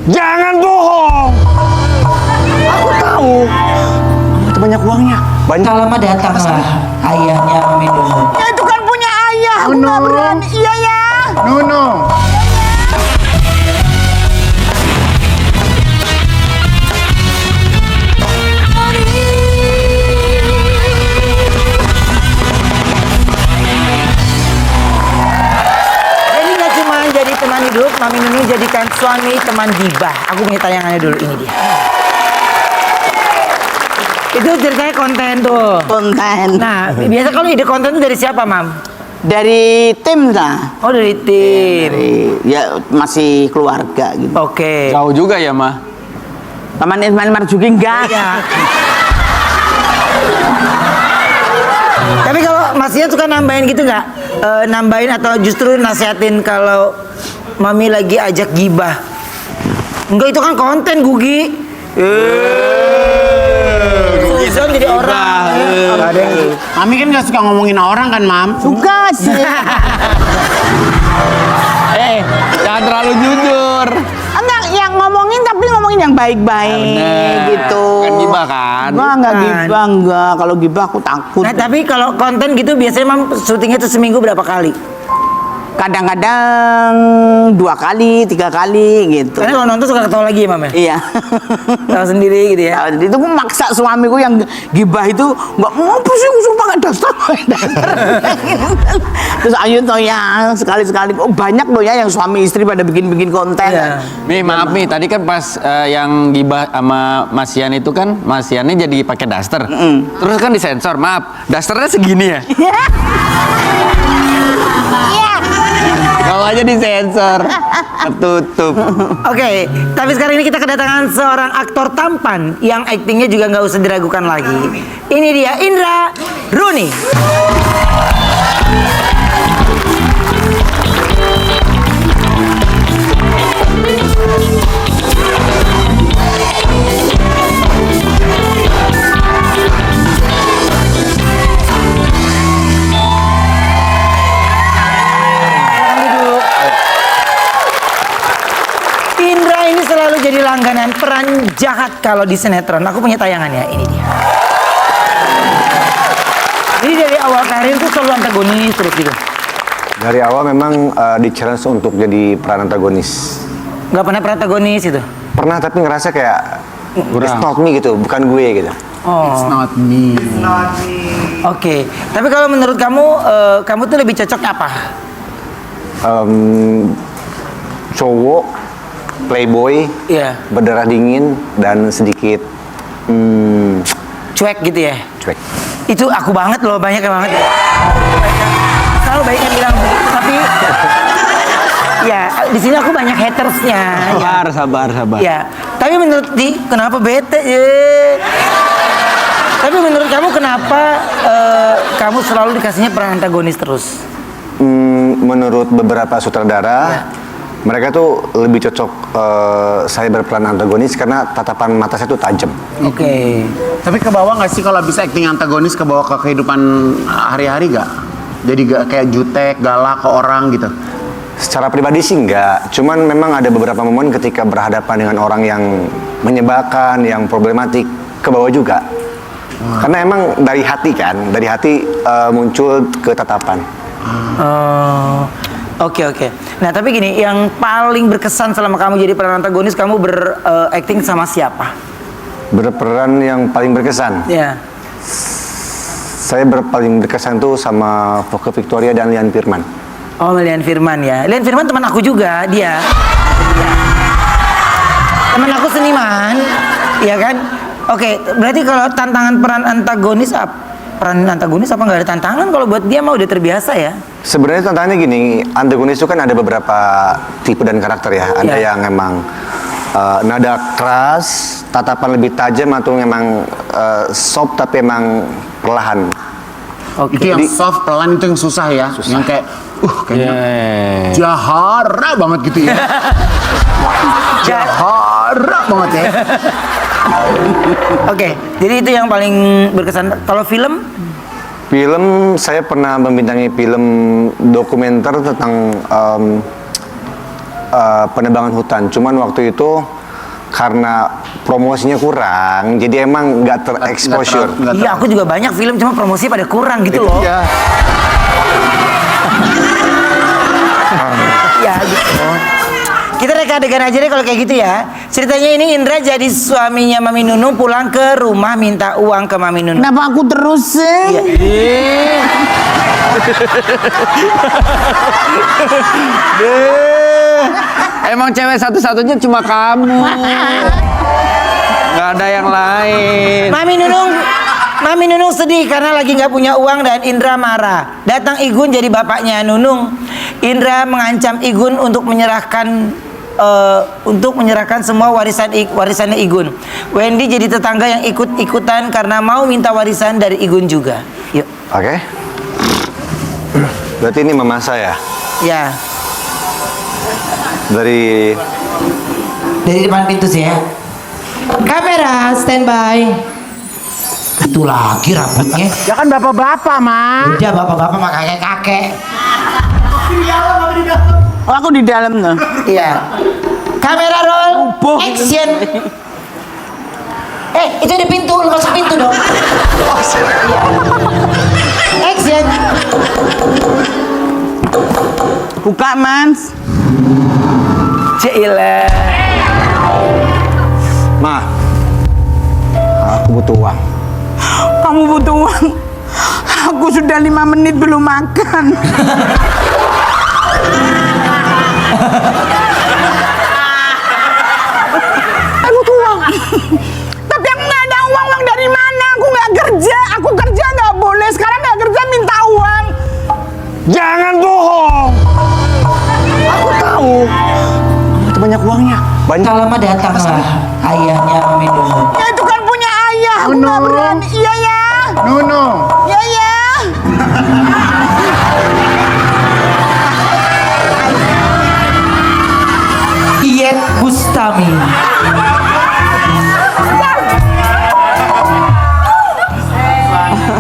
Jangan bohong. Aku tahu. Kamu itu banyak uangnya. Banyak. Lama datanglah ayahnya Mami Nunu. Ya itu kan punya ayah. Aku nggak berani. Iya ya. Nunu. Jadi nggak cuma jadi teman hidup, Mami Nunu jadikan suami teman gibah. Aku punya tayangannya dulu, ini dia. Itu ceritanya konten tuh. Konten. Nah, biasa kalau ide konten itu dari siapa, Mam? Dari tim lah. Oh, dari tim. Ya masih keluarga gitu. Oke. Jauh juga ya, Ma? Taman Ismail Marzuki enggak. Ya. Tapi kalau Mas Ian suka nambahin gitu nggak? Nambahin atau justru nasihatin kalau Mami lagi ajak gibah? Enggak, itu kan konten, Gugi. Susun jadi orang. Mami kan gak suka ngomongin orang kan, Mam? Suka sih. Jangan terlalu jujur. Enggak, yang ngomongin tapi ngomongin yang baik-baik gitu. Kan gibah kan? Enggak gibah, enggak. Kalau gibah aku takut. Nah, tapi kalau konten gitu biasanya Mam syutingnya tuh seminggu berapa kali? Kadang-kadang 2 kali, 3 kali gitu. Karena kalau nonton suka ketawa lagi ya, Mam ya? Iya. Tahu sendiri gitu ya. Nah, itu aku maksa suamiku yang gibah itu nggak mau pusing pakai daster. Terus ayo toh ya sekali-sekali. Oh banyak loh ya yang suami istri pada bikin konten. Iya. Mi, maaf Mi, tadi kan pas yang gibah sama Mas Ian itu kan Mas Iannya jadi pakai daster. Terus kan disensor, maaf, dasternya segini ya? Kalau aja disensor, tertutup. Oke, tapi sekarang ini kita kedatangan seorang aktor tampan yang aktingnya juga nggak usah diragukan lagi. Ini dia Indra Runi. Indra ini selalu jadi langganan peran jahat kalau di sinetron. Aku punya tayangannya, ini dia. Jadi dari awal karir tuh selalu antagonis terus gitu. Dari awal memang di-challenge untuk jadi peran antagonis. Nggak pernah protagonis itu. Pernah tapi ngerasa kayak it's not me gitu, bukan gue gitu. Oh. It's not me. Oke. Tapi kalau menurut kamu, kamu tuh lebih cocok apa? Cowok, playboy, Iya. berdarah dingin dan sedikit Cuek gitu ya. cuek. Itu aku banget loh, banyak yang banget. Selalu banyak yang bilang begitu, tapi ya di sini aku banyak hatersnya. Sabar. Ya, tapi menurut kenapa bete? Tapi menurut kamu kenapa kamu selalu dikasihnya peran antagonis terus? Menurut beberapa sutradara, mereka tuh lebih cocok saya berperan antagonis karena tatapan mata saya tuh tajam. Oke. Tapi ke bawah nggak sih kalau bisa acting antagonis ke bawah ke kehidupan hari-hari gak? Jadi gak kayak jutek, galak ke orang gitu? Secara pribadi sih enggak, cuman memang ada beberapa momen ketika berhadapan dengan orang yang menyebalkan, yang problematik, ke bawah juga. Karena emang dari hati kan, dari hati muncul ke tatapan. Oke. Nah tapi gini, yang paling berkesan selama kamu jadi peran antagonis, kamu berakting sama siapa? Berperan yang paling berkesan. Ya. Saya paling berkesan tuh sama Voke Victoria dan Lian Firman. Oh, Lian Firman ya. Lian Firman teman aku juga, dia. Teman aku seniman, ya kan? Oke, berarti kalau tantangan peran antagonis apa nggak ada tantangan kalau buat dia mah udah terbiasa ya? Sebenarnya tantangannya gini, antagonis itu kan ada beberapa tipe dan karakter ya. Ada yang emang nada keras, tatapan lebih tajam atau memang soft tapi emang perlahan. Oke. Itu yang soft, pelan itu yang susah ya. Yang kayak kayaknya jahara banget gitu ya. Jahara banget ya. Oke, jadi itu yang paling berkesan. Kalau film? Film, saya pernah membintangi film dokumenter tentang penebangan hutan. Cuman waktu itu karena promosinya kurang, jadi emang nggak terexposure. Iya, aku juga banyak film cuma promosi pada kurang gitu loh. Iya. Ya gitu. Kita reka adegan aja deh kalau kayak gitu ya. Ceritanya ini Indra jadi suaminya Mami Nunung pulang ke rumah minta uang ke Mami Nunung. Kenapa aku terus sih? Iya. Emang cewek satu-satunya cuma kamu. Nggak ada yang lain. Mami Nunung sedih karena lagi nggak punya uang dan Indra marah. Datang Igun jadi bapaknya Nunung. Indra mengancam Igun untuk menyerahkan semua warisannya Igun. Wendy jadi tetangga yang ikut-ikutan karena mau minta warisan dari Igun juga. Yuk. Oke. Berarti ini mama saya. Ya. Dari Depan pintu sih ya. Kamera standby. Itu lagi rambutnya. Ya kan bapak-bapak, Ma. Udah bapak-bapak mah kakek-kakek. Oh, aku di dalam tuh. Iya. Kamera roll. Action. Itu ada pintu, lu masuk pintu dong. Action. Buka, Mans. Cila. Ma, aku butuh uang. Kamu butuh uang. Aku sudah 5 menit belum makan. Aku butuh uang. Tapi aku nggak ada uang. Uang dari mana? Aku nggak kerja. Aku kerja nggak boleh. Sekarang nggak kerja minta uang. Jangan bohong. Aku tahu. Kamu itu banyak uangnya. Banyak. Lama datanglah ayahnya Mami Nunung. Ya itu kan punya ayah. Aku nggak berani. Iya ya. Nunung. Iya ya. Iyet Bustami.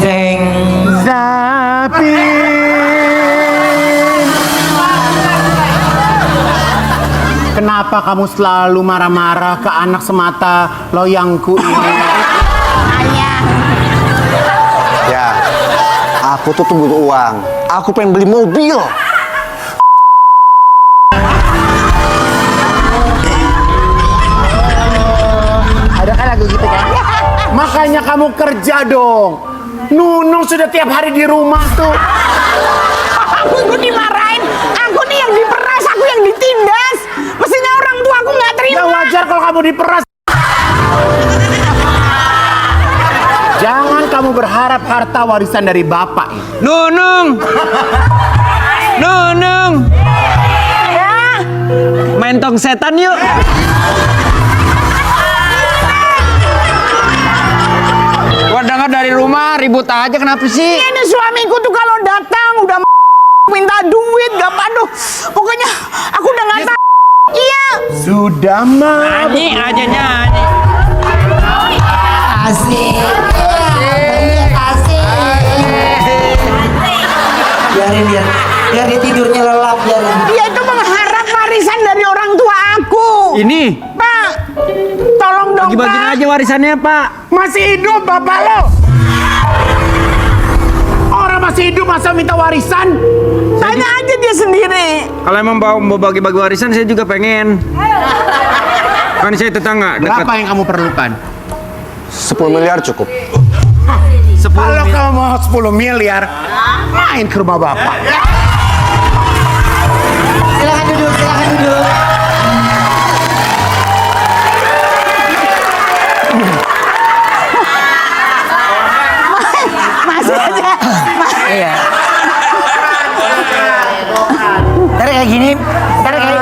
Jeng. Kenapa kamu selalu marah-marah ke anak semata loyangku ini? Ya, aku tuh butuh uang. Aku pengen beli mobil. Ada kan lagu gitu kan? Makanya kamu kerja dong. Nunung sudah tiap hari di rumah tuh. Aku dimarahin. Aku nih yang diperas. Aku yang ditindas. Mestinya orang tua aku nggak terima. Ya wajar kalau kamu diperas. Jangan kamu berharap harta warisan dari bapak. Nunung. Nunung. Ya. Main tong setan yuk. Gua dengar dari rumah ribut aja, kenapa sih? Ini suamiku tuh kalau datang udah minta duit, gak aduh. Pokoknya aku udah nggak tahu. Iya. Sudah mah. Nyanyi aja nyanyi. Asik. Asik. Biarin biar dia tidurnya lelap biarin. Dia itu mengharap warisan dari orang tua aku. Ini Pak, tolong dong bagi-bagiin Pak. aja warisannya, Pak. Masih hidup bapak lo. Orang masih hidup masa minta warisan? Tanya aja dia sendiri. Kalau emang mau bagi-bagi warisan, saya juga pengen. Kan saya tetangga dekat. Berapa yang kamu perlukan? 10 miliar cukup. Kalau kamu mau 10 miliar, main ke rumah bapak. Silakan duduk, silakan duduk. Masih aja. Iya. Ntar kayak gini, ntar kayak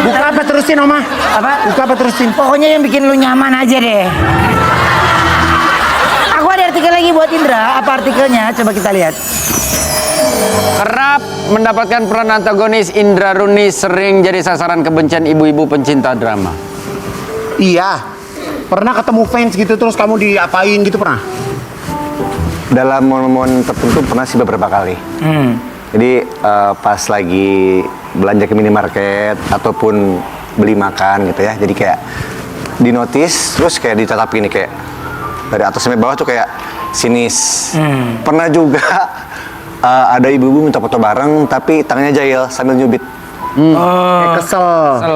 Buka apa terusin, Oma? apa? Buka apa terusin? Pokoknya yang bikin lu nyaman aja deh. Aku ada artikel lagi buat Indra. Apa artikelnya? Coba kita lihat. Kerap mendapatkan peran antagonis, Indra Runi sering jadi sasaran kebencian ibu-ibu pencinta drama. Iya. Pernah ketemu fans gitu terus kamu diapain gitu pernah? Dalam momen-momen tertentu pernah sih beberapa kali. Jadi pas lagi belanja ke minimarket ataupun beli makan gitu ya. Jadi kayak di notice terus kayak ditatap gini kayak dari atas sampai bawah tuh kayak sinis. Pernah juga ada ibu-ibu minta foto bareng tapi tangannya jahil sambil nyubit. Kayak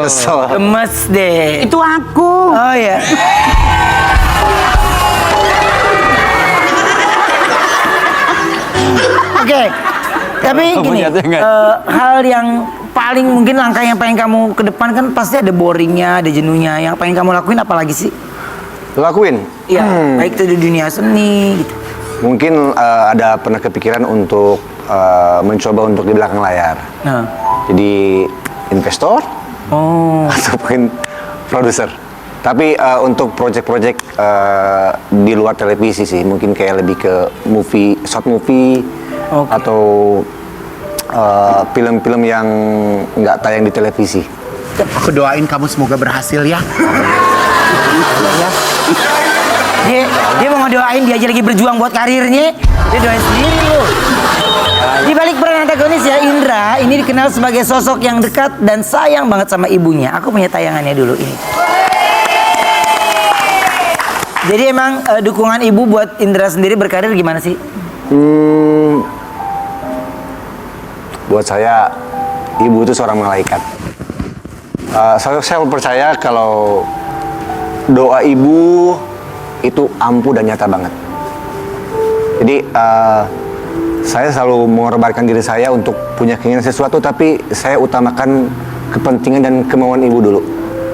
kesel. Gemes deh. Itu aku. Oh ya. Oke. Tapi gini, punya tuh enggak? hal yang paling mungkin langkah yang pengen kamu ke depan kan pasti ada boringnya, ada jenuhnya. Yang pengen kamu lakuin apa lagi sih? Lakuin? Iya, baik itu di dunia seni gitu. Mungkin ada pernah kepikiran untuk mencoba untuk di belakang layar. Nah. Jadi investor Oh. ataupun produser. Tapi untuk project-project di luar televisi sih, mungkin kayak lebih ke movie, short movie, Oke. atau film-film yang nggak tayang di televisi. Aku doain kamu semoga berhasil ya. Dia mau ngedoain, dia aja lagi berjuang buat karirnya. Dia doain sendiri loh. Di balik peran antagonis ya, Indra ini dikenal sebagai sosok yang dekat dan sayang banget sama ibunya. Aku punya tayangannya dulu ini. Jadi emang dukungan ibu buat Indra sendiri berkarir gimana sih? Buat saya, ibu itu seorang malaikat. Saya percaya kalau doa ibu itu ampuh dan nyata banget. Jadi saya selalu mengorbankan diri saya untuk punya keinginan sesuatu, tapi saya utamakan kepentingan dan kemauan ibu dulu.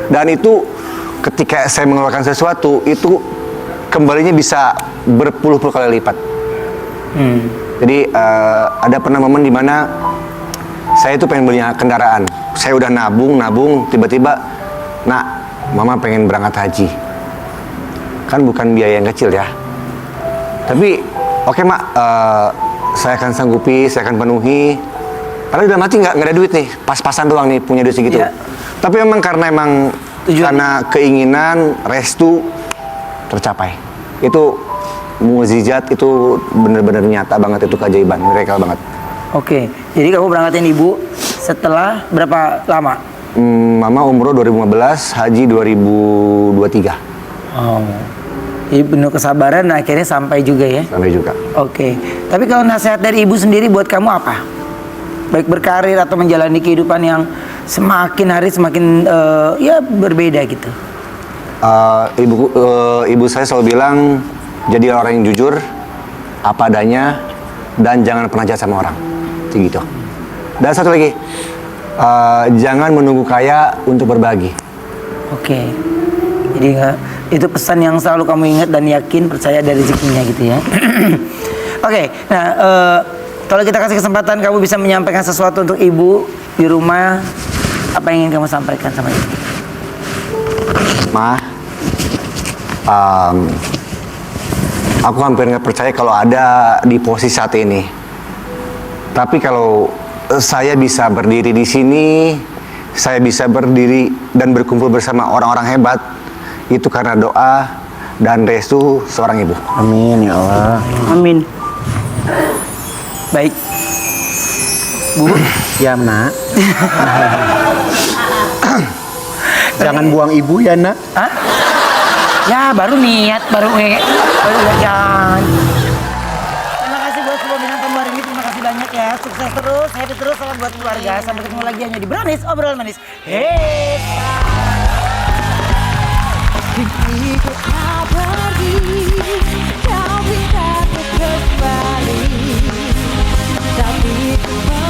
Dan itu ketika saya mengeluarkan sesuatu, itu kembalinya bisa berpuluh-puluh kali lipat. Jadi ada pernah momen dimana saya itu pengen beli kendaraan. Saya udah nabung, tiba-tiba, nak, mama pengen berangkat haji. Kan bukan biaya yang kecil ya. Tapi, oke mak, saya akan sanggupi, saya akan penuhi. Padahal udah mati nggak ada duit nih, pas-pasan doang nih punya duit segitu. Iya. Tapi memang karena karena keinginan, restu tercapai. Itu mukjizat, itu benar-benar nyata banget, itu keajaiban, miracle banget. Oke, jadi kamu berangkatin ibu setelah berapa lama? Mama umroh 2015, haji 2023. Oh, jadi penuh kesabaran dan akhirnya sampai juga ya? Sampai juga. Oke, tapi kalau nasihat dari ibu sendiri buat kamu apa? Baik berkarir atau menjalani kehidupan yang semakin hari semakin ya berbeda gitu. Ibu saya selalu bilang, jadi orang yang jujur, apa adanya, dan jangan pernah jahat sama orang. Gitu. Dan satu lagi, jangan menunggu kaya untuk berbagi. Oke, jadi itu pesan yang selalu kamu ingat dan yakin percaya dari rezekinya gitu ya. Oke, nah kalau kita kasih kesempatan kamu bisa menyampaikan sesuatu untuk ibu di rumah, apa yang ingin kamu sampaikan sama ibu? Ma, aku hampir nggak percaya kalau ada di posisi saat ini. Tapi kalau saya bisa berdiri di sini, saya bisa berdiri dan berkumpul bersama orang-orang hebat, itu karena doa dan restu seorang ibu. Amin ya Allah. Amin. Baik, Bu. Ya nak. Jangan buang ibu ya nak. Hah? Ya baru niat, baru jangan. Terima kasih buat semua bintang tamu hari ini, terima kasih banyak ya. Sukses terus, happy terus, salam buat keluarga. Sampai ketemu lagi hanya di Brownies, obrolan manis. Hei. Begitu abadi, kau bisa kembali, tapi ku